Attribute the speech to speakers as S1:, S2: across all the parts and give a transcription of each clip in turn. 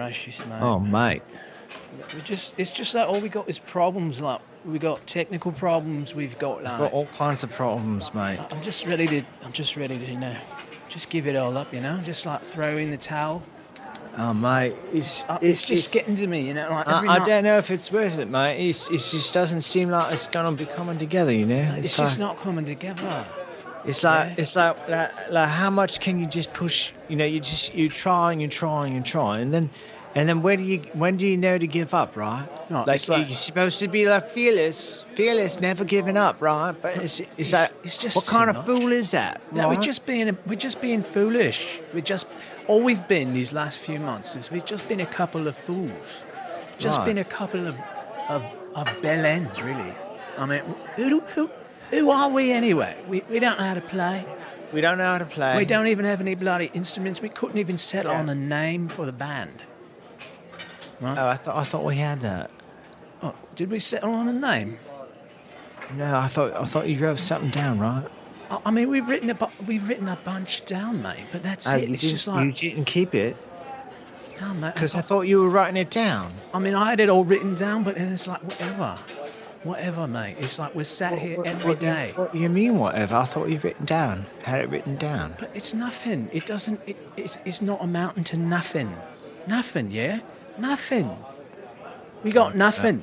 S1: gracious, mate.
S2: Oh, mate.
S1: It's just like all we got is problems. Like we got technical problems. We've got like
S2: We've got all kinds of problems, mate.
S1: I'm just ready to just give it all up. Just like throw in the towel.
S2: Oh, mate,
S1: it's just getting to me. Like
S2: I don't know if it's worth it, mate. It just doesn't seem like it's gonna be coming together.
S1: It's just not coming together.
S2: It's like how much can you just push? You try and you try and you try, and then when do you know to give up, right?
S1: No,
S2: you're supposed to be like fearless, never giving up, right? But it's just what kind of fool is that?
S1: No,
S2: right?
S1: we're just being foolish. All we've been these last few months is we've just been a couple of fools, been a couple of bellends, really. I mean, who are we anyway? We don't know how to play.
S2: We don't know how to play.
S1: We don't even have any bloody instruments. We couldn't even settle on a name for the band. Right?
S2: Oh, I thought we had that.
S1: Oh, did we settle on a name?
S2: No, I thought you wrote something down, right?
S1: I mean, we've written a bunch down, mate. But that's it. It's just like
S2: you didn't keep it.
S1: No, mate.
S2: Because I thought you were writing it down.
S1: I mean, I had it all written down, but then it's like whatever, mate. It's like we're sat here every day.
S2: What do you mean, whatever? I thought you'd had it written down.
S1: But it's nothing. It doesn't. It's not amounting to nothing. Nothing, yeah. Nothing. We got nothing.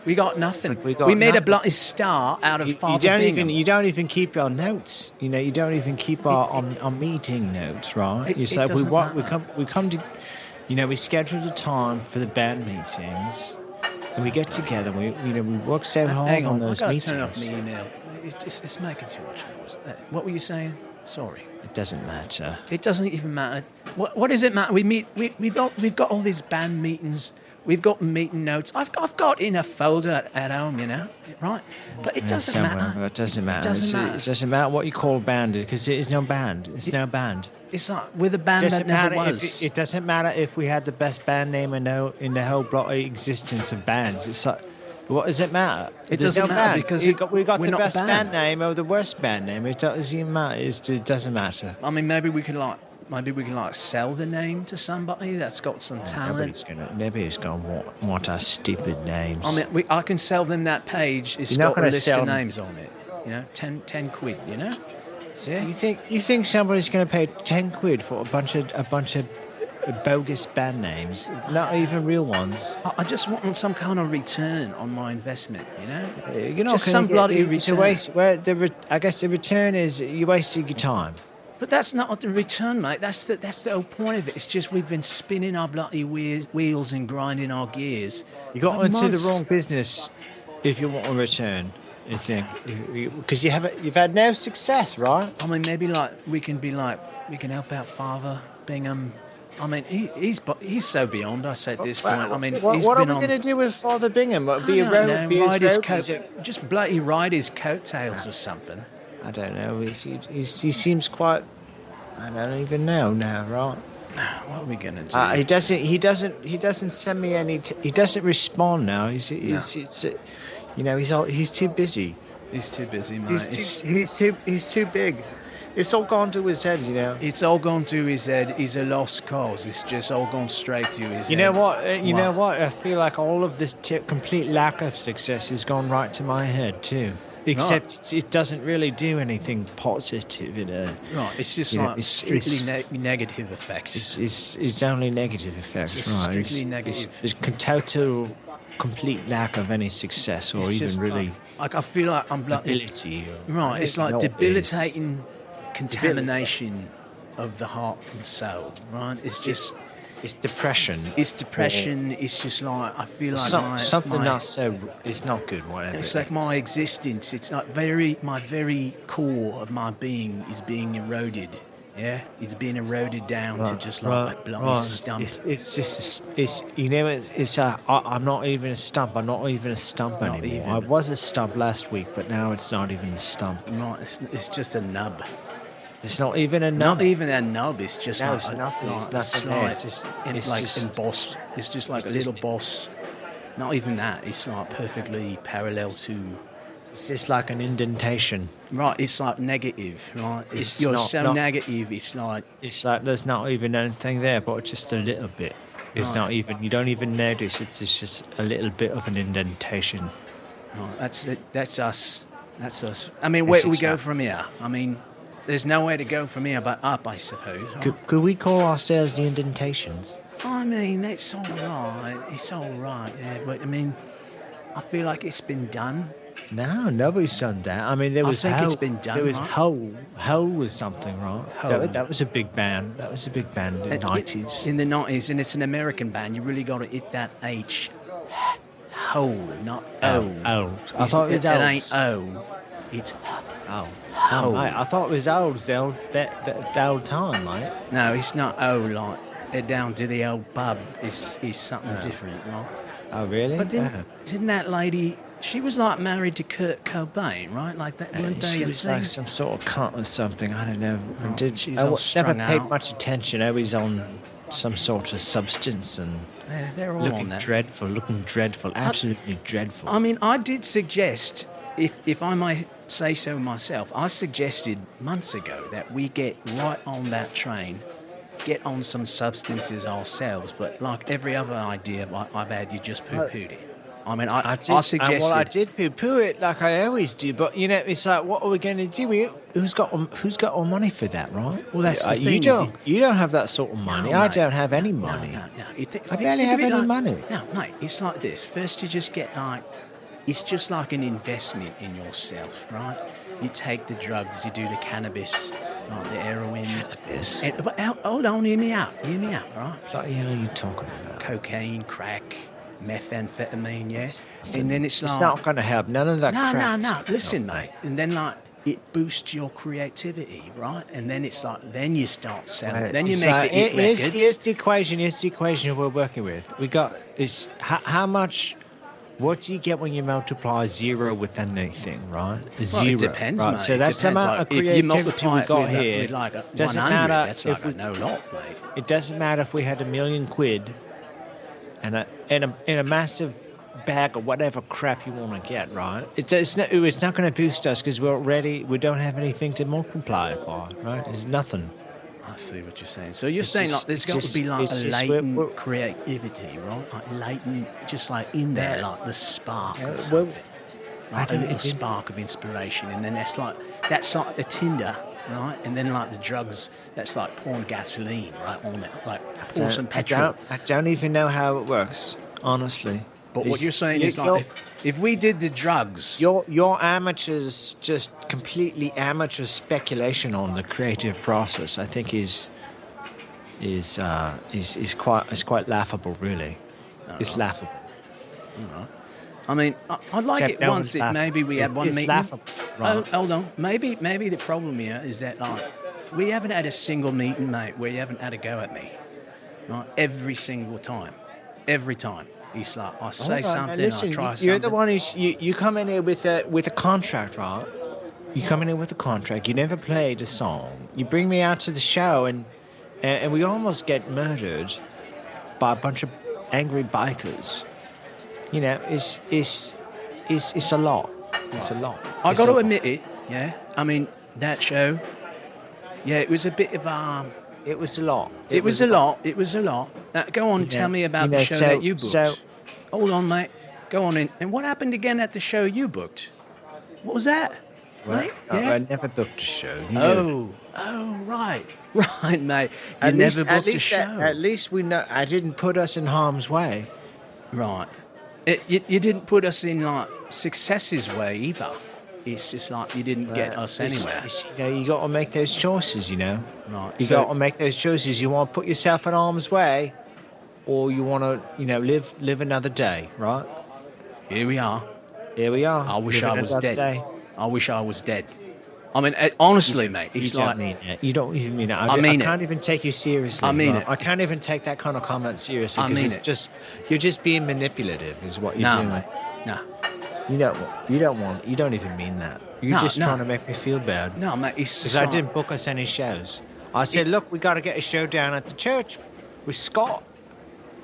S1: We got nothing. We made a bloody star out of Father Bingham.
S2: You don't even keep your notes. You don't even keep our meeting notes, right? You say we come to, we schedule a time for the band meetings, and we get together. We work so hard on those meetings.
S1: Turn off my email. It's making too much noise. What were you saying? Sorry.
S2: It doesn't matter.
S1: It doesn't even matter. What does it matter? We've got all these band meetings. We've got meeting notes. I've got in a folder at home, right? But it doesn't matter.
S2: It doesn't matter. It doesn't matter what you call a band, because it is no band. It's no band.
S1: It's like we're the band that never was.
S2: It doesn't matter if we had the best band name in the whole bloody existence of bands. It's like, what does it matter?
S1: It doesn't matter because
S2: we got the best band name or the worst band name. It doesn't even matter. It doesn't matter.
S1: I mean, maybe we can sell the name to somebody that's got some talent.
S2: Nobody's going to want our stupid names.
S1: I mean, I can sell them that page. It's got a list of names on it. 10 quid. Yeah.
S2: You think somebody's going to pay 10 quid for a bunch of bogus band names, not even real ones?
S1: I just want some kind of return on my investment.
S2: You're not
S1: just some bloody return.
S2: I guess the return is you wasted your time.
S1: But that's not the return, mate. That's the whole point of it. It's just we've been spinning our bloody wheels and grinding our gears.
S2: You got into the wrong business if you want a return, I think, because you've had no success, right?
S1: I mean, maybe we can help out Father Bingham. I mean, he's so beyond us at this point. I mean,
S2: what are we going to do with Father Bingham?
S1: Just bloody ride his coattails or something.
S2: I don't know. He seems quite. I don't even know now, right?
S1: What are we gonna do?
S2: He doesn't send me any. He doesn't respond now. He's too busy.
S1: He's too busy, mate.
S2: He's too big. It's all gone to his head,
S1: It's all gone to his head. He's a lost cause. It's just all gone straight to his head.
S2: You know what? You know what? I feel like all of this complete lack of success has gone right to my head too. Except it doesn't really do anything positive,
S1: Right, it's just strictly negative effects.
S2: It's only negative effects,
S1: it's just
S2: right?
S1: Strictly negative.
S2: There's total, complete lack of any success, or even really.
S1: I feel like I'm
S2: ability.
S1: Right, it's like debilitating contamination of the heart and soul. Right, it's just.
S2: It's depression.
S1: It's just like I feel like
S2: it's not good. Whatever.
S1: It's like my existence. It's like my very core of my being is being eroded. Yeah, it's being eroded down to just like a bloody stump.
S2: I'm not even a stump. I'm not even a stump anymore. I was a stump last week, but now it's not even a stump.
S1: Right, it's just a nub.
S2: It's not even a nub.
S1: Not even a nub. It's just
S2: it's nothing. It's nothing there.
S1: Embossed. It's just like a little boss. Not even that. It's like perfectly parallel to.
S2: It's just like an indentation.
S1: Right. It's like negative. Right. You're so negative. It's like
S2: there's not even anything there, but just a little bit. It's not even. You don't even notice. It's just a little bit of an indentation.
S1: Oh, that's it. That's us. That's us. I mean, where do we go from here? I mean, there's nowhere to go from here but up, I suppose.
S2: Could we call ourselves the indentations?
S1: I mean, it's all right. It's all right, yeah. But, I mean, I feel like it's been done.
S2: No, nobody's done that. I mean, there was
S1: I think it's been done,
S2: There was
S1: right?
S2: Hole was something, right?
S1: Hole.
S2: That was a big band. That was a big band in the 90s.
S1: In the 90s, and it's an American band. You really got to hit that H. Hole, not O.
S2: Oh. I thought it was
S1: It ain't O. It's
S2: Oh.
S1: Hole.
S2: Mate, I thought it was olds the old time, mate.
S1: No, it's not O like down to the old pub. It's something different, right?
S2: Oh, really?
S1: But didn't that lady? She was like married to Kurt Cobain, right? Like that, weren't they?
S2: She
S1: a
S2: was
S1: thing?
S2: like some sort of cunt or something. I don't know.
S1: She was
S2: I
S1: all
S2: never
S1: strung
S2: paid
S1: out.
S2: much attention. Always on some sort of substance and
S1: They're all
S2: looking
S1: on that.
S2: looking dreadful, absolutely dreadful.
S1: I mean, I did suggest, if I may say so myself, I suggested months ago that we get right on that train, get on some substances ourselves. But like every other idea I've had, you just poo-pooed it. I mean, I suggested.
S2: Well, I did poo-poo it like I always do, but you know, it's like, what are we going to do? Who's got all money for that, right?
S1: Well, that's the thing.
S2: You don't have that sort of money.
S1: No,
S2: I
S1: mate.
S2: don't have any money.
S1: No.
S2: I barely have any money.
S1: No, mate, it's like this. First, you just get like, it's just like an investment in yourself, right? You take the drugs, you do the cannabis, like the heroin.
S2: Cannabis?
S1: But hold on, hear me out, right?
S2: What the hell are you talking about?
S1: Cocaine, crack, methamphetamine, yeah? And then it's like...
S2: It's not going to help. None of that crap.
S1: No. Listen, mate. And then, like, it boosts your creativity, right? And then it's like, then you start selling.
S2: Right.
S1: Then you
S2: So
S1: make the hit records.
S2: Here's the equation we're working with. We got is how much. What do you get when you multiply 0 with anything, right?
S1: Well,
S2: Zero.
S1: it depends,
S2: right?
S1: mate.
S2: So
S1: It
S2: that's the
S1: depends,
S2: amount
S1: like,
S2: of
S1: if you
S2: creativity
S1: multiply
S2: we
S1: it
S2: got
S1: with
S2: here.
S1: with like a
S2: doesn't
S1: 100,
S2: matter
S1: that's
S2: if
S1: like a no lot, mate.
S2: It doesn't matter if we had $1 million and a massive bag of whatever crap you want to get, right? It's not going to boost us because we don't have anything to multiply it by, right? There's nothing.
S1: I see what you're saying. So you're saying like there's got to be like a latent creativity, right? Like latent, just like in there, like the spark or something. Like a little spark of inspiration, and then that's like the tinder, right? And then like the drugs, that's like pouring gasoline, right, on it, like pour some petrol.
S2: I don't even know how it works, honestly.
S1: But what you're saying is like if we did the drugs,
S2: your amateurs, just completely amateur speculation on the creative process, I think is quite laughable, really. It's laughable.
S1: all right. I mean, I'd like
S2: Except
S1: it
S2: no
S1: once
S2: one's laughing.
S1: maybe we had one
S2: It's
S1: meeting.
S2: laughable, right.
S1: Hold on. Maybe the problem here is that like we haven't had a single meeting, mate, where you haven't had a go at me. Right? Every single time. Every time. It's like I say something,
S2: listen,
S1: I try something.
S2: you're the one who's you come in here with a contract, right? You come in here with a contract. You never played a song. You bring me out to the show, and we almost get murdered by a bunch of angry bikers. You know, it's a lot. It's a lot.
S1: I got to admit it. Yeah. I mean that show. Yeah, it was a bit of
S2: It was a lot.
S1: It was a lot. It was a lot. Now, go on, tell me about the show that you booked. Hold on, mate. Go on in. And what happened again at the show you booked? What was that?
S2: Well,
S1: mate? Yeah?
S2: I never booked a show. You know
S1: Right. Right, mate. You never booked a show.
S2: At least we know. I didn't put us in harm's way.
S1: Right. You didn't put us in, like, success's way either. It's just like you didn't get us anywhere.
S2: You got to make those choices, you know.
S1: Right.
S2: You got to make those choices. You want to put yourself in harm's way, or you want to, live another day, right?
S1: Here we are.
S2: Here we are.
S1: I wish I was dead.
S2: Day.
S1: I wish I was dead. I mean, honestly, mate, it's
S2: you
S1: like...
S2: don't mean it. You don't even mean it.
S1: I mean
S2: I can't even take you seriously.
S1: I mean
S2: right?
S1: it.
S2: I can't even take that kind of comment seriously.
S1: I mean
S2: it. You're just being manipulative, is what you're doing.
S1: Mate. No.
S2: You don't even mean that. You're just trying to make me feel bad.
S1: No, mate, it's just
S2: because I didn't book us any shows. I said, look, we got to get a show down at the church with Scott.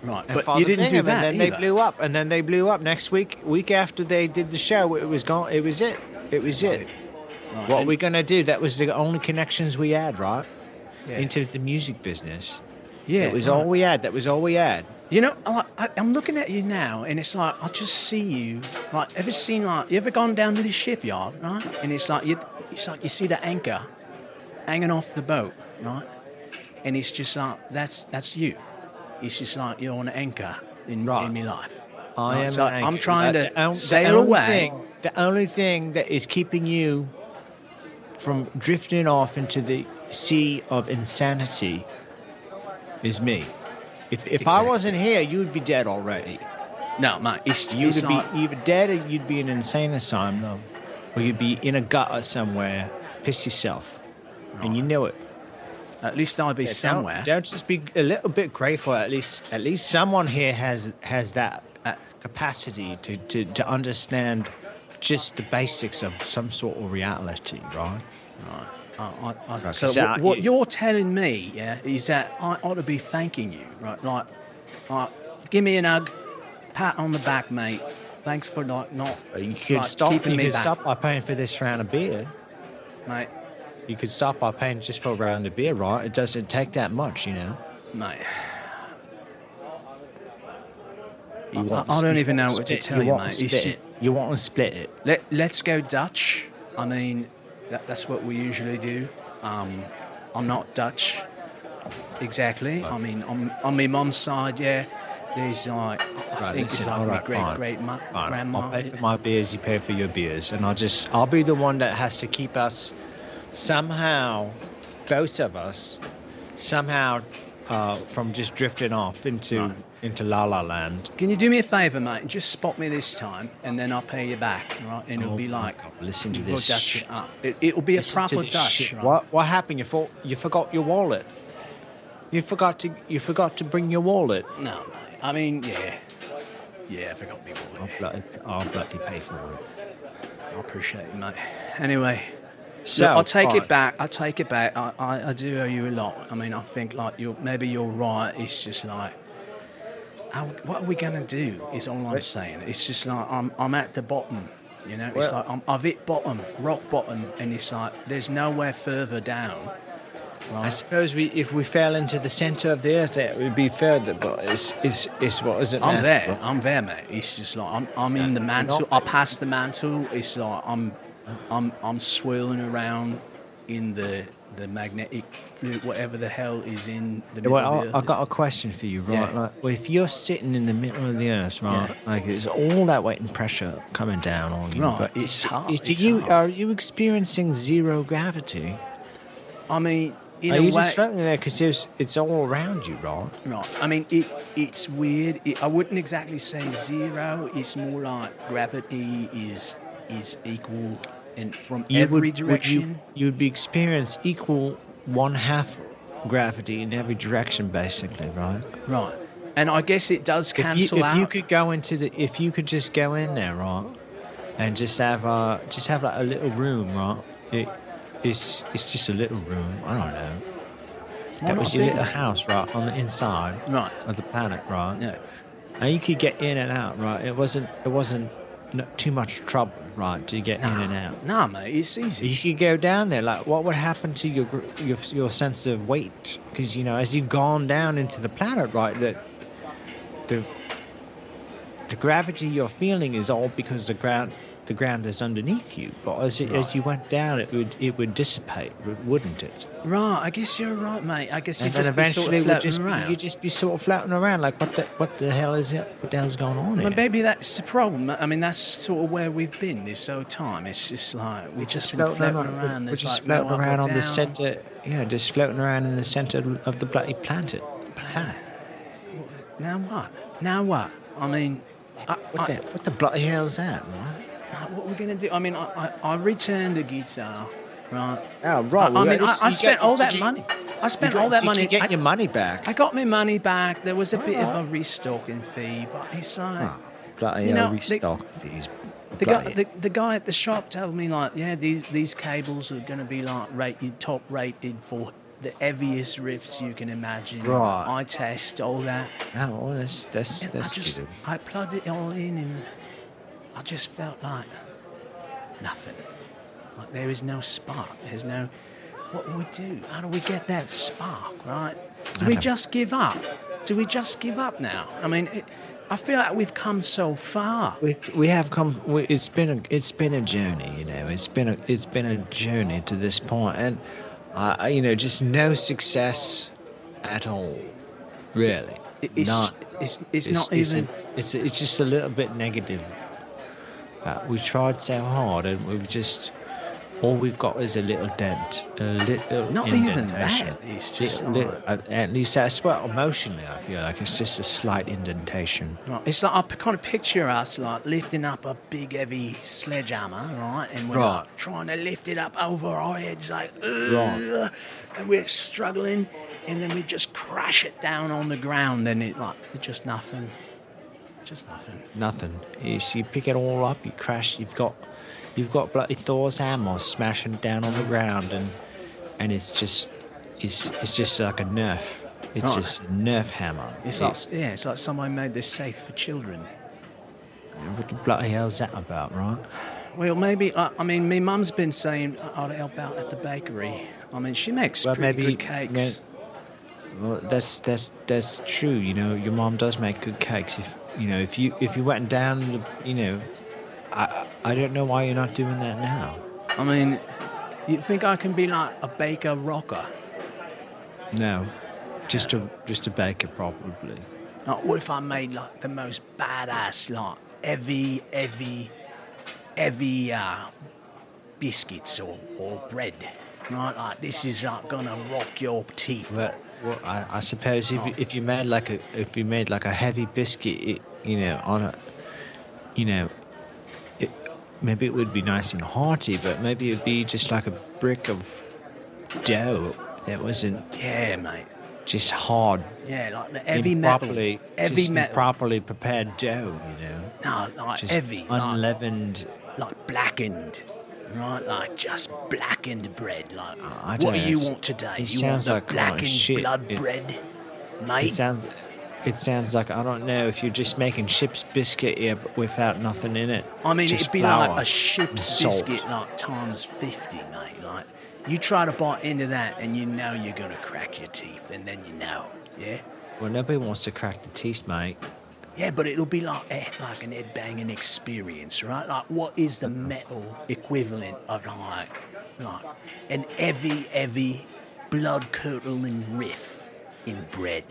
S1: Right,
S2: and
S1: but
S2: Father
S1: you didn't do
S2: Bingham,
S1: that
S2: and then they blew up. And then they blew up next week after they did the show. It was gone. It was it. It was it.
S1: Right,
S2: what are we going to do? That was the only connections we had, right?
S1: Yeah.
S2: Into the music business.
S1: Yeah,
S2: It was all we had. That was all we had.
S1: I'm looking at you now, and it's like I just see you. Like, you ever gone down to the shipyard, right? And it's like you see the anchor hanging off the boat, right? And it's just like that's you. It's just like you're on an anchor in my life.
S2: I
S1: Right?
S2: am
S1: So
S2: an anchor.
S1: I'm trying to sail
S2: the only
S1: away.
S2: The only thing that is keeping you from drifting off into the sea of insanity is me. If I wasn't here, you'd be dead already.
S1: No, mate,
S2: You'd be either dead or you'd be in an insane asylum, or you'd be in a gutter somewhere, pissed yourself, and you know it.
S1: At least I'd be somewhere.
S2: Don't just be a little bit grateful. At least someone here has that capacity to understand just the basics of some sort of reality, right?
S1: Right. So what you're telling me, is that I ought to be thanking you, right? Like, give me an hug, pat on the back, mate. Thanks for not
S2: You could
S1: like,
S2: stop.
S1: keeping
S2: You
S1: me
S2: could
S1: back,
S2: stop by paying for this round of beer.
S1: mate.
S2: You could stop by paying just for a round of beer, right? It doesn't take that much, you know.
S1: Mate. I don't even know what to tell you, mate.
S2: You want to split it.
S1: Let's go Dutch. I mean, that's what we usually do. I'm not Dutch, exactly. I mean, on my mum's side, there's like, I think it's like my great-grandma.
S2: I'll pay for my beers, you pay for your beers. And I'll be the one that has to keep us somehow, both of us, from just drifting off into La La Land.
S1: Can you do me a favour, mate? Just spot me this time, and then I'll pay you back, right? And it'll be like,
S2: listen to this shit.
S1: It'll be a proper Dutch. Right?
S2: What happened? You forgot your wallet. You forgot to bring your wallet.
S1: No, mate. I mean, I forgot my wallet.
S2: I'll bloody pay for it.
S1: I appreciate it, mate. Anyway.
S2: So,
S1: look, I'll take it back. I do owe you a lot. I mean, I think like maybe you're right. It's just like, what are we gonna do? Is all I'm saying. It's just like I'm at the bottom. You know, it's like I've hit bottom, rock bottom, and it's like there's nowhere further down. Right?
S2: I suppose if we fell into the centre of the earth, it would be further. But it's what is it?
S1: I'm there, mate. It's just like I'm in the mantle. I pass the mantle. It's like I'm swirling around in the magnetic fluid, whatever the hell is in the middle of the earth.
S2: I've got a question for you, right?
S1: Yeah.
S2: Like, well, if you're sitting in the middle of the earth, right, like there's all that weight and pressure coming down on you.
S1: Right,
S2: but
S1: it's hard.
S2: Are you experiencing zero gravity?
S1: I mean, in
S2: are
S1: a
S2: you
S1: way,
S2: just floating there because it's all around you, right?
S1: Right. I mean, it's weird. I wouldn't exactly say zero. It's more like gravity is equal in from every direction.
S2: You'd be experiencing equal 1/2 gravity in every direction, basically, right?
S1: Right. And I guess it does cancel out.
S2: If you could just go in there, right, and just have like a little room, right? It's just a little room. I don't know. That was your little house, right, on the inside, of the planet, right?
S1: Yeah.
S2: And you could get in and out, right? It wasn't not too much trouble, right, to get in and out.
S1: Nah, mate, it's easy.
S2: You could go down there. Like, what would happen to your sense of weight? Because as you've gone down into the planet, right, that the gravity you're feeling is all because the ground is underneath you. But as you went down, it would dissipate, wouldn't it?
S1: Right, I guess you're right, mate. I guess
S2: and then eventually you'd just be sort of floating around. Like, what the hell is it? What the hell's going on here?
S1: Well, maybe that's the problem. I mean, that's sort of where we've been this whole time. It's just like we've just been floating around.
S2: We're just floating around on the centre. Yeah, just floating around in the centre of the bloody planet.
S1: Now what? I mean,
S2: what the bloody hell is that, man?
S1: What are we gonna do? I mean, I returned the guitar, right?
S2: Oh, right.
S1: I mean, I spent all that money. I spent all that money.
S2: Did you get your money back?
S1: I got my money back. There was a bit of a restocking fee, but it's like,
S2: bloody restock fees.
S1: The guy at the shop told me like, these cables are gonna be like top rated for the heaviest riffs you can imagine.
S2: Right.
S1: I test all that.
S2: Oh, well, that's good.
S1: I plugged it all in and I just felt like nothing. Like there is no spark. There's no. What do we do? How do we get that spark? Right? Do we just give up? do we just give up now? I mean, I feel like we've come so far.
S2: We have come. It's been a journey, you know. It's been a journey to this point, and you know, just no success at all, really.
S1: It's not even.
S2: It's just a little bit negative. We tried so hard, and we've just. All we've got is a little dent, a little
S1: not
S2: indentation.
S1: even that. It's just
S2: at least that's what emotionally I feel like it's just a slight indentation.
S1: Right. It's like I kind of picture us like lifting up a big heavy sledgehammer, right? And we're like trying to lift it up over our heads, like, and we're struggling, and then we just crash it down on the ground, and it's just nothing. Just nothing.
S2: Nothing. You pick it all up, you crash. You've got bloody Thor's hammer smashing down on the ground, and it's just like a Nerf. It's just a Nerf hammer.
S1: It's like someone made this safe for children.
S2: What the bloody hell's that about, right?
S1: Well, maybe. I mean, my mum's been saying I'd help out at the bakery. I mean, she makes pretty good cakes.
S2: Well, that's true. You know, your mum does make good cakes. If you went down, you know. I don't know why you're not doing that now.
S1: I mean, you think I can be like a baker rocker?
S2: No, just a baker probably.
S1: Like, what if I made like the most badass, like heavy biscuits or bread? Right, like this is like gonna rock your teeth.
S2: Well, I suppose if you made like a heavy biscuit, maybe it would be nice and hearty, but maybe it'd be just like a brick of dough that wasn't.
S1: Yeah, mate.
S2: Just hard.
S1: Yeah, like the heavy metal.
S2: Properly prepared dough, you know.
S1: No, like
S2: just
S1: heavy.
S2: Unleavened.
S1: Like blackened. Right, like just blackened bread. Like,
S2: what
S1: do you want today? You want the blackened blood bread, mate?
S2: It sounds like, I don't know, if you're just making ship's biscuit here but without nothing in it.
S1: I mean, it'd be
S2: flour,
S1: like a ship's biscuit, like times 50, mate. Like, you try to bite into that, and you know you're gonna crack your teeth, and then you know, yeah.
S2: Well, nobody wants to crack the teeth, mate.
S1: Yeah, but it'll be like an head banging experience, right? Like, what is the metal equivalent of like an heavy blood curdling riff in bread,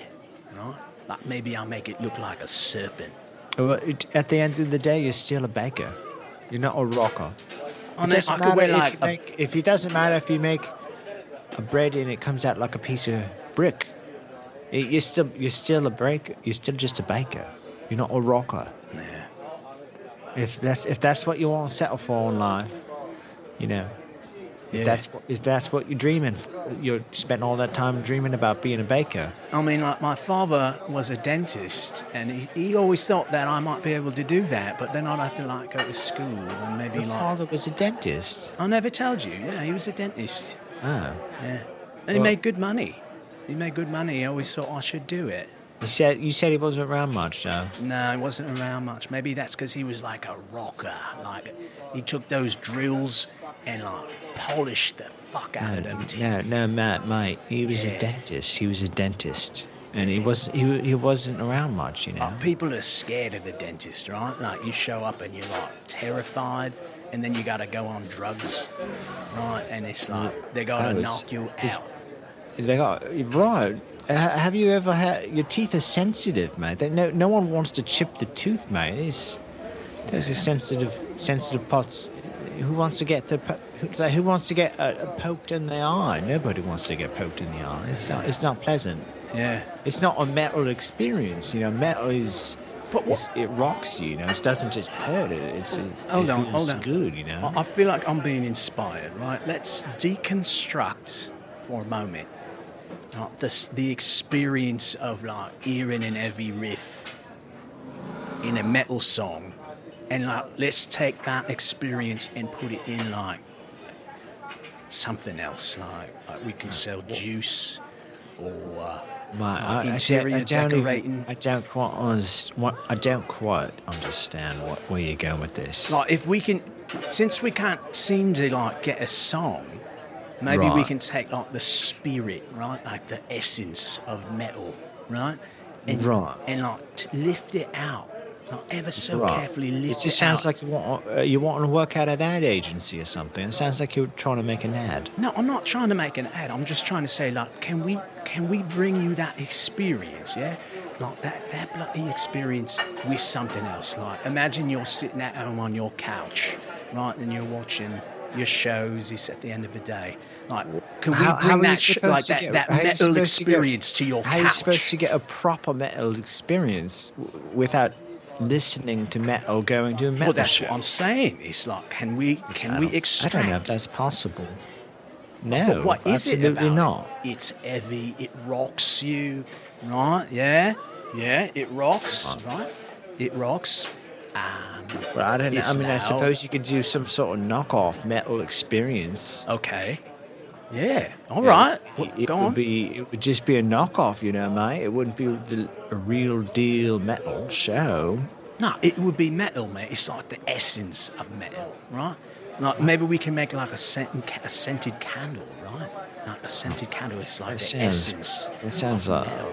S1: right? Like maybe I'll make it look like a serpent.
S2: Well, at the end of the day, you're still a baker. You're not a rocker. It doesn't matter if you make a bread and it comes out like a piece of brick. You're still a baker. You're still just a baker. You're not a rocker.
S1: Yeah.
S2: If that's what you want to settle for in life, you know.
S1: Yeah.
S2: If that's what you're dreaming, you spent all that time dreaming about being a baker.
S1: I mean, like my father was a dentist, and he always thought that I might be able to do that, but then I'd have to like go to school and maybe
S2: Your father was a dentist.
S1: I never told you. Yeah, he was a dentist.
S2: Oh.
S1: Yeah, and he made good money. He always thought I should do it.
S2: You said he wasn't around much, though.
S1: No, he wasn't around much. Maybe that's because he was like a rocker. Like he took those drills and like polished the fuck out of them.
S2: No, mate. He was a dentist. He was a dentist, and he wasn't around much, you know.
S1: People are scared of the dentist, right? Like you show up and you're like terrified, and then you got to go on drugs, right? And it's like they got to knock you out.
S2: Right. Have you ever had your teeth are sensitive, mate? No one wants to chip the tooth, mate. There's a sensitive parts. Who wants to get poked in the eye? Nobody wants to get poked in the eye. It's not pleasant.
S1: Yeah.
S2: It's not a metal experience. You know, metal is.
S1: But
S2: it rocks you. You know, it doesn't just hurt it. It feels good. You know.
S1: I feel like I'm being inspired, right? Let's deconstruct for a moment. The experience of like hearing an heavy riff in a metal song, and like let's take that experience and put it in like something else, like we can sell juice or interior decorating.
S2: I don't quite understand where you're going with this.
S1: Like if we can, since we can't seem to like get a song. Maybe we can take like the spirit, right, like the essence of metal, right, and
S2: Right.
S1: and like lift it out, like ever so carefully lift it out.
S2: It just sounds like you want to work at an ad agency or something. It sounds like you're trying to make an ad.
S1: No, I'm not trying to make an ad. I'm just trying to say, like, can we bring you that experience, yeah? Like that bloody experience with something else. Like, imagine you're sitting at home on your couch, right, and you're watching your shows. It's at the end of the day. Like, can we bring that metal experience to your couch?
S2: How are you supposed to get a proper metal experience without listening to metal, going to a metal
S1: Well, that's
S2: show?
S1: what I'm saying. It's like, can we extract?
S2: I don't know if that's possible. No,
S1: but what is it
S2: absolutely
S1: about
S2: not.
S1: It's heavy. It rocks you, right? Yeah, it rocks, right? It rocks.
S2: But I don't know. I mean, I
S1: loud.
S2: suppose you could do some sort of knockoff metal experience.
S1: Okay. Yeah. All right. Go on.
S2: It would just be a knockoff, you know, mate. It wouldn't be a real deal metal show.
S1: No, it would be metal, mate. It's like the essence of metal, right? Like maybe we can make like a scented candle, right? Like a scented candle. It's like the essence.
S2: It sounds like
S1: metal.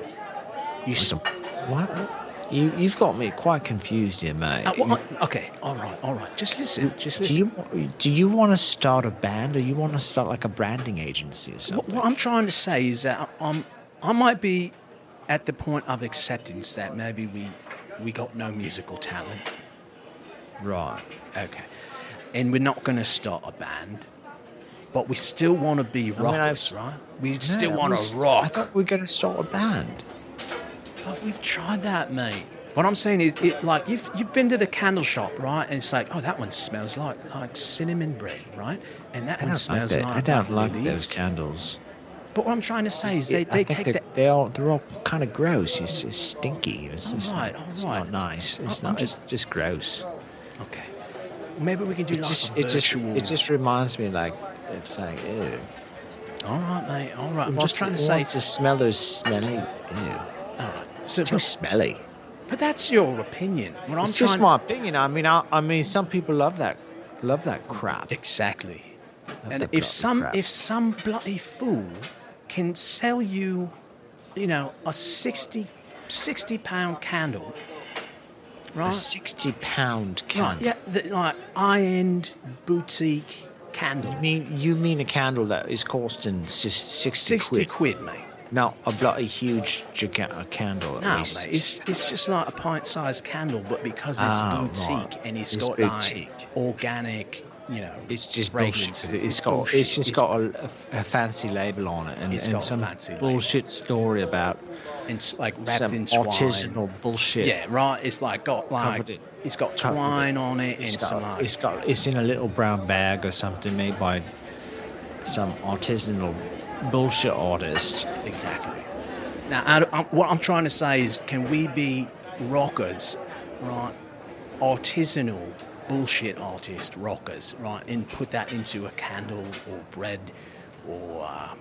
S2: what? You've got me quite confused here, mate.
S1: Okay, all right. Just listen.
S2: Do you want to start a band, or you want to start like a branding agency or something?
S1: What I'm trying to say is that I might be at the point of acceptance that maybe we got no musical talent.
S2: Right.
S1: Okay. And we're not going to start a band, but we still want to be rockers, right? We still want to rock.
S2: I thought we were going to start a band.
S1: But we've tried that, mate. What I'm saying is, like you've been to the candle shop, right? And it's like, oh, that one smells like cinnamon bread, right? And that one smells like.
S2: I don't like those candles.
S1: But what I'm trying to say is,
S2: they're all kind of gross. It's stinky. It's not nice. It's just gross.
S1: Okay. Maybe we can do
S2: It just reminds me like it's like ew.
S1: All right, mate. All right. I'm just trying to say.
S2: To smell those smelly. Ew.
S1: All right.
S2: So too smelly.
S1: But that's your opinion.
S2: It's just my opinion. I mean, some people love that crap.
S1: Exactly. And if some bloody fool can sell you, a 60 £60 candle, right?
S2: A £60 candle.
S1: Right, yeah, like high-end boutique candle.
S2: You mean a candle that is costing 60
S1: quid, mate?
S2: Not a bloody huge candle.
S1: No, mate, it's just like a pint-sized candle, but because it's boutique and it's got like organic,
S2: it's just
S1: fragrances.
S2: bullshit. It's just got a fancy label on it, and some bullshit story about.
S1: It's like wrapped in twine.
S2: Artisanal bullshit.
S1: Yeah, right. It's like it's got twine on it.
S2: It's in a little brown bag or something made by some artisanal bullshit artist.
S1: Exactly. Now, what I'm trying to say is, can we be rockers, right? Artisanal bullshit artist rockers, right? And put that into a candle or bread or I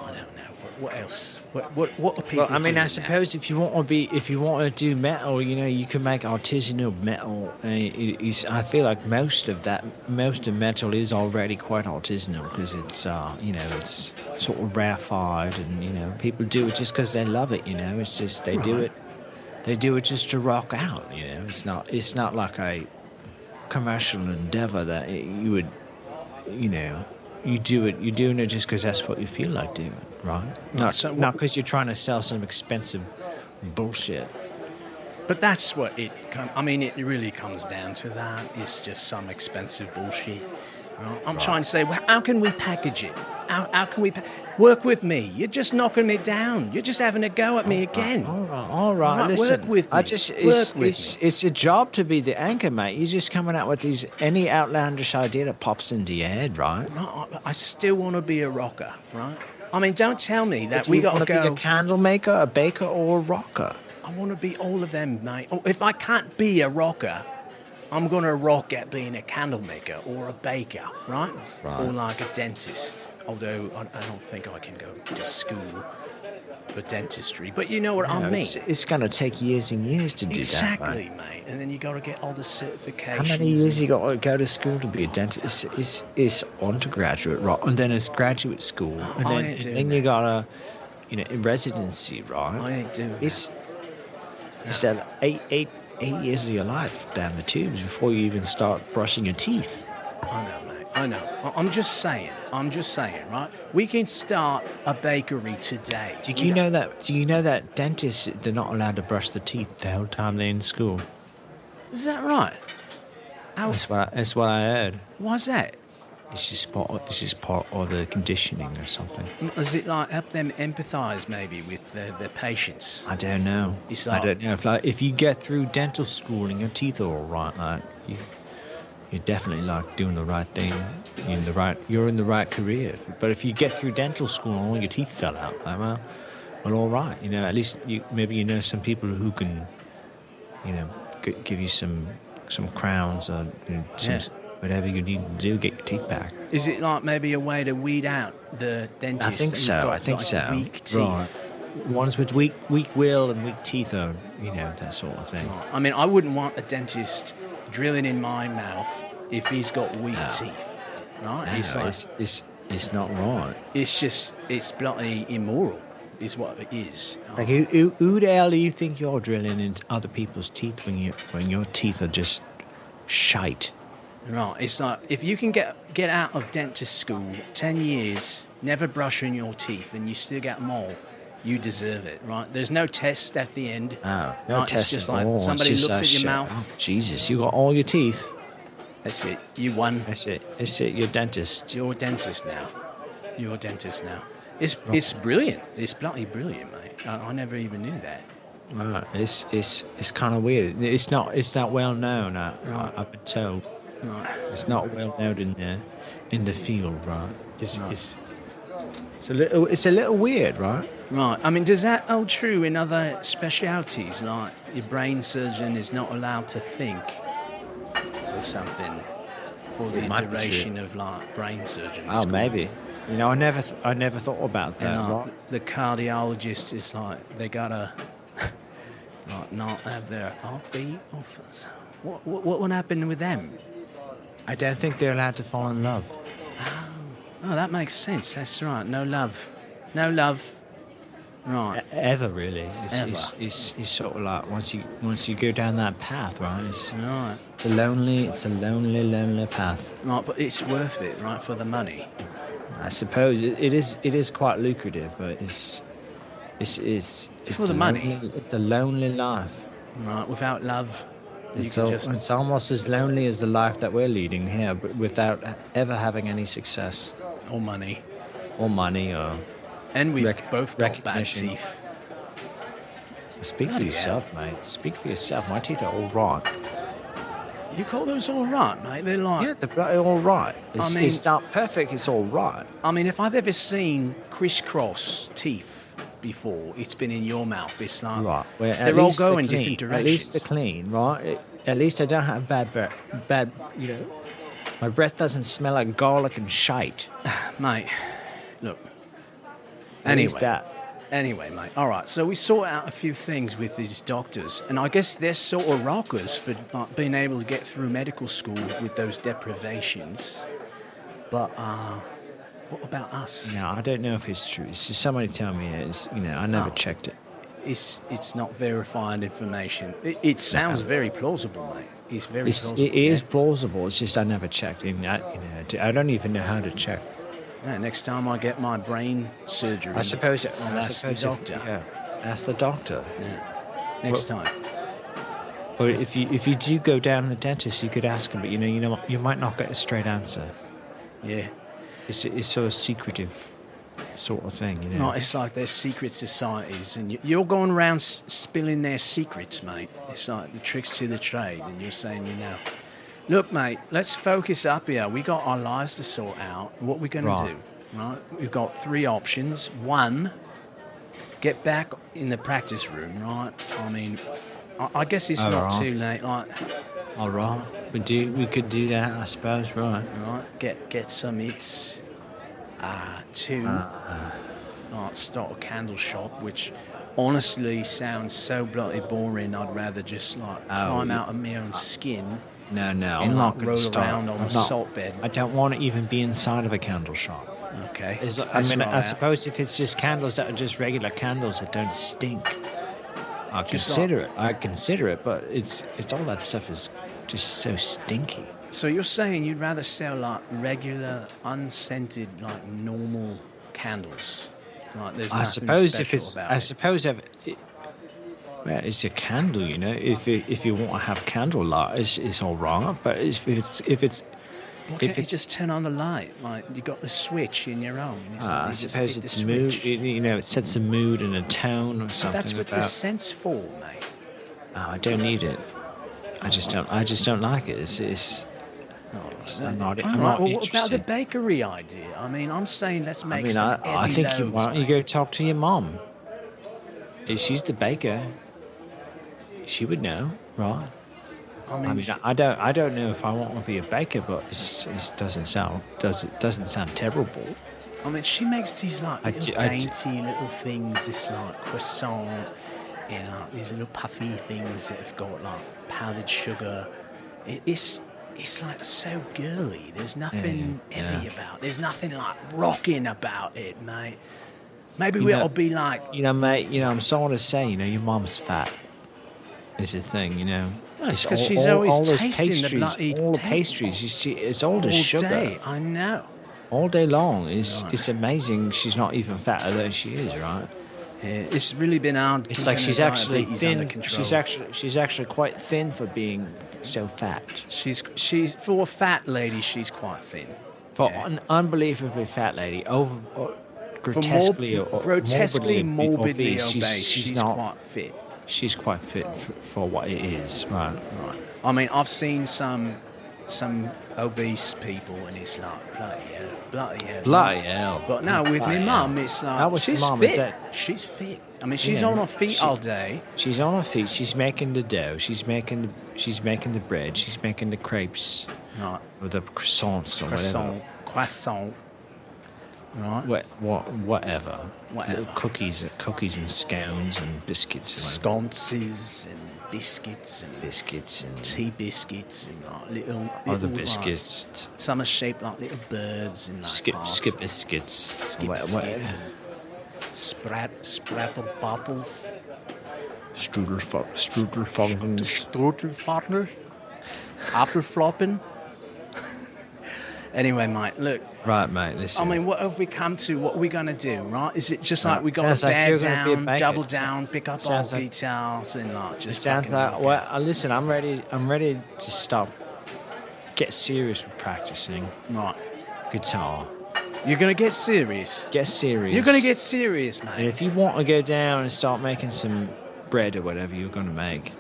S1: don't know. What else? What are people?
S2: Well, I mean,
S1: doing
S2: I suppose
S1: now?
S2: if you want to do metal, you can make artisanal metal. I feel like most of metal is already quite artisanal because it's it's sort of rarefied, and people do it just because they love it. It's just they do it just to rock out. It's not like a commercial endeavor that you would, you're doing it just because that's what you feel like doing, right? Not because you're trying to sell some expensive bullshit.
S1: But that's what it really comes down to that. It's just some expensive bullshit. Right? I'm trying to say, well, how can we package it? How can we work with me? You're just knocking me down. You're just having a go at me again.
S2: All right. Listen,
S1: work with me.
S2: It's a job to be the anchor, mate. You're just coming out with any outlandish idea that pops into your head, right?
S1: No, I still want to be a rocker, right? I mean, don't tell me that we got to go.
S2: Be a candle maker, a baker, or a rocker.
S1: I want to be all of them, mate. If I can't be a rocker, I'm going to rock at being a candle maker or a baker, right? Or like a dentist. Although I don't think I can go to school for dentistry. But you know what I mean.
S2: It's going to take years and years to do that.
S1: Exactly, mate. And then you got to get all the certifications.
S2: How many years you got to go to school to be a dentist? It's undergraduate, right? And then it's graduate school. And then you got to in residency, right?
S1: I ain't doing
S2: It's
S1: that.
S2: it's that eight years of your life down the tubes before you even start brushing your teeth.
S1: I know, mate. I know. I'm just saying, right? We can start a bakery today.
S2: Do you know that dentists, they're not allowed to brush their teeth the whole time they're in school?
S1: Is that right?
S2: That's what I heard.
S1: Why's that?
S2: It's just part of the conditioning or something.
S1: Does it like help them empathise maybe with their patients?
S2: I don't know. I don't know. If you get through dental school and your teeth are all right, like you're definitely like doing the right thing. You're in the right career. But if you get through dental school and all your teeth fell out, like, well, all right. At least maybe some people who can, give you some crowns or whatever you need to do, get your teeth back.
S1: Is it like maybe a way to weed out the dentist?
S2: I think so.
S1: Weak teeth.
S2: Right. Ones with weak will and weak teeth, or that sort of thing.
S1: Right. I mean, I wouldn't want a dentist drilling in my mouth if he's got weak teeth. Right?
S2: No, it's not right.
S1: It's bloody immoral, is what it is.
S2: Like who the hell do you think you're drilling into other people's teeth when your teeth are just shite?
S1: Right, it's like if you can get out of dentist school 10 years, never brushing your teeth, and you still get them all, you deserve it, right? There's no test at the end.
S2: Oh, no test.
S1: It's just like somebody looks at your mouth.
S2: Oh, Jesus, you got all your teeth.
S1: That's it. You won.
S2: That's it. You're dentist.
S1: You're a dentist now. It's brilliant. It's bloody brilliant, mate. I never even knew that.
S2: Right. It's kind of weird. It's not well known. I've been told.
S1: Right.
S2: It's not well known in the field, right? It's a little weird, right?
S1: Right. I mean, does that hold true in other specialities? Like your brain surgeon is not allowed to think or something for the duration of like brain surgery.
S2: Oh, maybe. I never thought about that. Right?
S1: The cardiologist is like they gotta not have their heartbeat off. What would happen with them?
S2: I don't think they're allowed to fall in love.
S1: Oh, that makes sense. That's right. No love. Right.
S2: Ever really? It's sort of like once you go down that path, right? It's a lonely path.
S1: Right, but it's worth it, right, for the money.
S2: I suppose it is quite lucrative, but it's
S1: for the money.
S2: It's a lonely life.
S1: Right, without love.
S2: It's almost as lonely as the life that we're leading here, but without ever having any success.
S1: Or money. And we've both got bad teeth.
S2: Speak for yourself, mate. Speak for yourself. My teeth are all right.
S1: You call those all right, mate? They're like...
S2: Yeah, they're all right. It's not perfect, it's all right.
S1: I mean, if I've ever seen crisscross teeth before, it's been in your mouth. It's like...
S2: Right. Well,
S1: they're all going different directions.
S2: At least they're clean, right? At least I don't have bad, my breath doesn't smell like garlic and shite.
S1: Mate, look. Anyway, mate. All right, so we sort out a few things with these doctors, and I guess they're sort of rockers for not being able to get through medical school with those deprivations. But what about us?
S2: No, I don't know if it's true. It's just somebody tell me it is. I never checked it.
S1: It's not verified information. It sounds very plausible, mate. It's very plausible.
S2: It is plausible. It's just I never checked. I don't even know how to check.
S1: Yeah, next time I get my brain surgery,
S2: I suppose
S1: I'll ask the doctor.
S2: Yeah, ask the doctor.
S1: Yeah. Next time.
S2: Or if you do go down to the dentist, you could ask him, but you might not get a straight answer.
S1: Yeah.
S2: It's sort of secretive sort of thing,
S1: No, it's like there's secret societies, and you're going around spilling their secrets, mate. It's like the tricks to the trade, and you're saying Look, mate, let's focus up here. We got our lives to sort out. What we're going to do, right? We've got 3 options. 1, get back in the practice room, right? I mean, I guess it's not too late. Like,
S2: all right, we could do that, I suppose, right?
S1: Right, get some hits. 2, start a candle shop, which honestly sounds so bloody boring. I'd rather just climb out of my own skin.
S2: No,
S1: and
S2: I'm not going to
S1: roll
S2: start.
S1: around on a salt bed.
S2: I don't want to even be inside of a candle shop.
S1: Okay.
S2: I mean, I suppose if it's just candles that are just regular candles that don't stink, I consider it. I consider it, but it's all that stuff is just so stinky.
S1: So you're saying you'd rather sell like regular, unscented, like normal candles? Like there's nothing special about it.
S2: I suppose if well, it's a candle, you know. If you want to have candlelight, it's all right. But if it's
S1: Why can't you just turn on the light? Like you got the switch in your home. And it's
S2: I suppose it's mood. You know, it sets a mood and a tone or something.
S1: That's what the scent's for, mate.
S2: Oh, I don't need it. I just don't like it. I'm not
S1: what about the bakery idea? I mean, I'm saying let's make some
S2: I think why don't you go talk to your mom? If she's the baker, she would know, right? I mean, I don't know if I want to be a baker, but it doesn't sound terrible.
S1: I mean, she makes these like little dainty little things, this like croissant, and like these little puffy things that have got like powdered sugar. It's like so girly. There's nothing heavy about. There's nothing like rocking about it, mate. Maybe we ought to be like,
S2: mate. I'm sorry to say, your mom's fat. Is the thing,
S1: Well, it's because she's always tasting the bloody
S2: all the pastries. It's all the sugar.
S1: Day, I know.
S2: All day long. It's amazing. She's not even fatter than she is, right?
S1: Yeah, it's really been hard.
S2: It's like she's actually thin. She's actually quite thin for being so fat.
S1: She's for a fat lady. She's quite thin.
S2: For an unbelievably fat lady, grotesquely
S1: morbidly obese. She's not quite fit.
S2: She's quite fit for what it is, right?
S1: Right. I mean, I've seen some obese people, and it's like bloody hell. But now with my mum, it's like she's fit. She's fit. I mean, she's on her feet all day.
S2: She's on her feet. She's making the dough. She's making the bread. She's making the crepes.
S1: Right.
S2: Or the croissants or whatever.
S1: Croissant. Right.
S2: Whatever. Little cookies and scones and biscuits.
S1: Sconces and biscuits and tea biscuits and like little
S2: other biscuits.
S1: Like, some are shaped like little birds and like
S2: skip biscuits.
S1: And Sprapple bottles. Strudelfoggens. Apple flopping. Anyway, mate, look.
S2: Right, mate, listen.
S1: I mean, what have we come to? What are we going to do, right? Is it just like we got to bear down, double down, pick up our guitars and like just...
S2: It sounds like... Well, listen, I'm ready to stop, get serious with practicing.
S1: Right.
S2: Guitar.
S1: You're going to get serious?
S2: Get serious.
S1: You're going to get serious, mate.
S2: And if you want to go down and start making some bread or whatever you're going to make,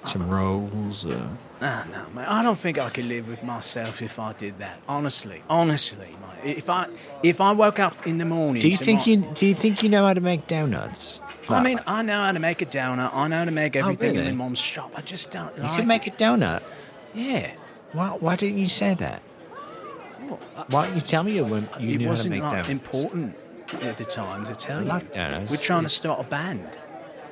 S2: some rolls or...
S1: No, mate. I don't think I could live with myself if I did that. Honestly, mate. If I woke up in the morning,
S2: do you think you know how to make donuts?
S1: I mean, I know how to make a donut. I know how to make everything in my mom's shop. I just don't like.
S2: You can make a donut.
S1: Yeah.
S2: Why didn't you say that?
S1: Well,
S2: why don't you tell me when you knew how to make donuts?
S1: It wasn't important at the time to tell you.
S2: Like donuts.
S1: We're trying to start a band.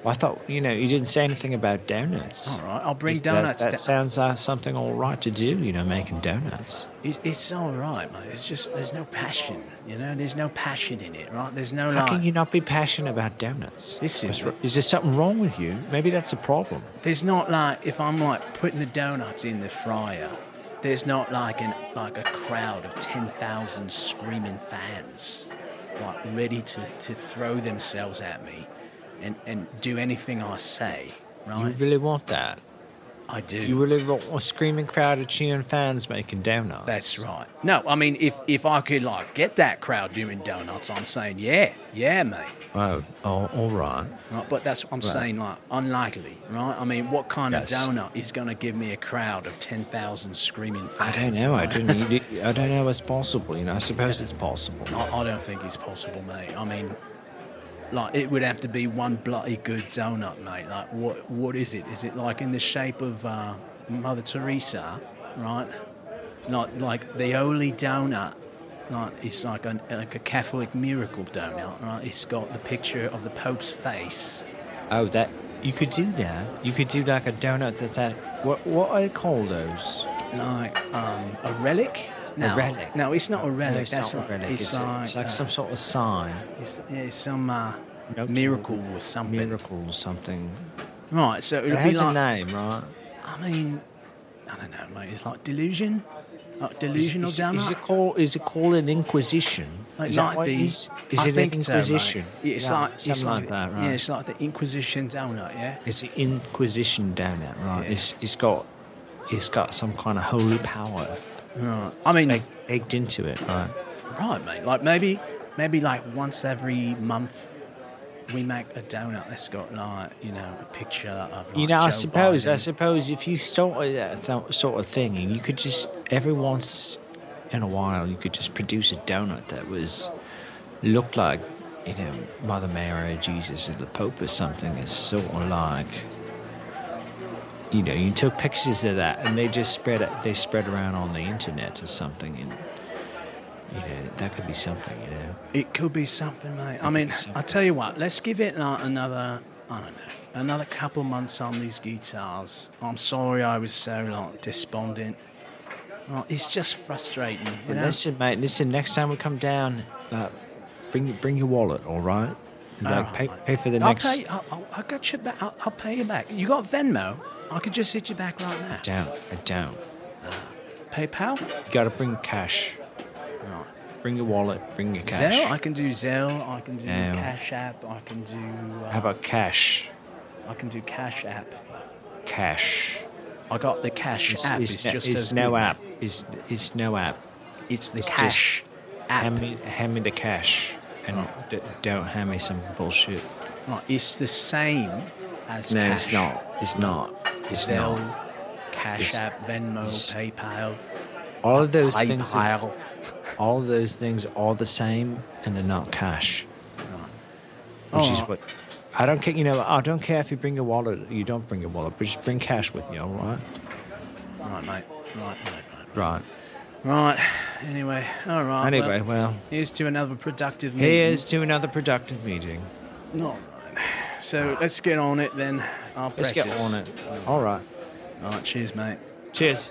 S2: Well, I thought, you didn't say anything about donuts.
S1: All right, I'll bring donuts.
S2: That sounds like something all right to do, making donuts.
S1: It's all right, mate. It's just there's no passion, There's no passion in it, right? There's no
S2: How can you not be passionate about donuts?
S1: Listen,
S2: is there something wrong with you? Maybe that's a problem.
S1: There's not like, if I'm like putting the donuts in the fryer, there's not like a crowd of 10,000 screaming fans, like ready to throw themselves at me. And do anything I say, right?
S2: You really want that?
S1: I do.
S2: You really want a screaming crowd of cheering fans making donuts?
S1: That's right. No, I mean, if I could, like, get that crowd doing donuts, I'm saying, yeah, mate.
S2: Oh, all right.
S1: Right, but that's what I'm saying, like, unlikely, right? I mean, what kind of donut is going to give me a crowd of 10,000 screaming fans?
S2: I don't know. Right? I don't know what's possible, I suppose it's possible.
S1: I don't think it's possible, mate. I mean... Like, it would have to be one bloody good donut, mate. Like, what is it? Is it like in the shape of Mother Teresa, right? Not like the only donut. Like, it's like a Catholic miracle donut, right? It's got the picture of the Pope's face.
S2: Oh, that you could do that. You could do like a donut that's what are they called those?
S1: Like a relic. No,
S2: a relic.
S1: no, it's not a relic.
S2: No, it's
S1: That's
S2: not a relic.
S1: It's
S2: It's like some sort of sign.
S1: It's some
S2: Notable
S1: miracle or something.
S2: Miracle or something.
S1: Right. So
S2: It
S1: it'll be
S2: has
S1: like.
S2: a name, right?
S1: I mean, I don't know, mate. It's like delusion, like delusional
S2: Is
S1: donut.
S2: it called an inquisition?
S1: It
S2: Is that
S1: might
S2: what
S1: be.
S2: it is? Is
S1: I
S2: it
S1: think
S2: an
S1: so, mate.
S2: inquisition?
S1: It's
S2: Yeah,
S1: like
S2: something like that, right?
S1: Yeah, it's like the Inquisition donut. Yeah.
S2: It's the Inquisition donut, right?
S1: Yeah.
S2: It's got some kind of holy power
S1: Right. I mean,
S2: baked into it, right?
S1: right, mate. Like maybe like once every month we make a donut that's got like a picture of like
S2: I
S1: Joe
S2: suppose
S1: Biden.
S2: if you started that sort of thing, and you could just every once in a while you could just produce a donut that looked like Mother Mary, Jesus, or the Pope or something. It's sort of like you took pictures of that and they just spread around on the internet or something, and that could be something.
S1: It could be something, mate. I mean, I tell you what, let's give it like another couple months on these guitars. I'm sorry I was so like despondent. Well, it's just frustrating.
S2: Listen, mate. Listen, next time we come down, bring your wallet, all right? Pay for the next.
S1: I got you back. I'll pay you back. You got Venmo? I could just hit you back right now.
S2: I don't.
S1: PayPal?
S2: You got to bring cash.
S1: Right.
S2: Bring your wallet. Bring your cash.
S1: Zelle? I can do Zelle. I can do Cash App. I can do.
S2: How about cash?
S1: I can do Cash App.
S2: Cash.
S1: I got the Cash App.
S2: It's no app. It's no app.
S1: It's the Cash App.
S2: Hand me the cash, and don't hand me some bullshit.
S1: Right. It's the same as
S2: No,
S1: cash.
S2: it's not. It's
S1: Zelle,
S2: not.
S1: Cash App, Venmo, PayPal.
S2: All of those
S1: PayPal.
S2: all of those things are the same, and they're not cash. Which is what I don't care. I don't care if you bring your wallet. You don't bring your wallet, but just bring cash with you. All right.
S1: Right, mate.
S2: Right.
S1: Right. Anyway, all right.
S2: Anyway, well.
S1: Here's to another productive meeting.
S2: Here's to another productive meeting.
S1: All right. So let's get on it then. I'll
S2: Let's
S1: practice.
S2: get on it. All right.
S1: All right. Cheers, mate.
S2: Cheers.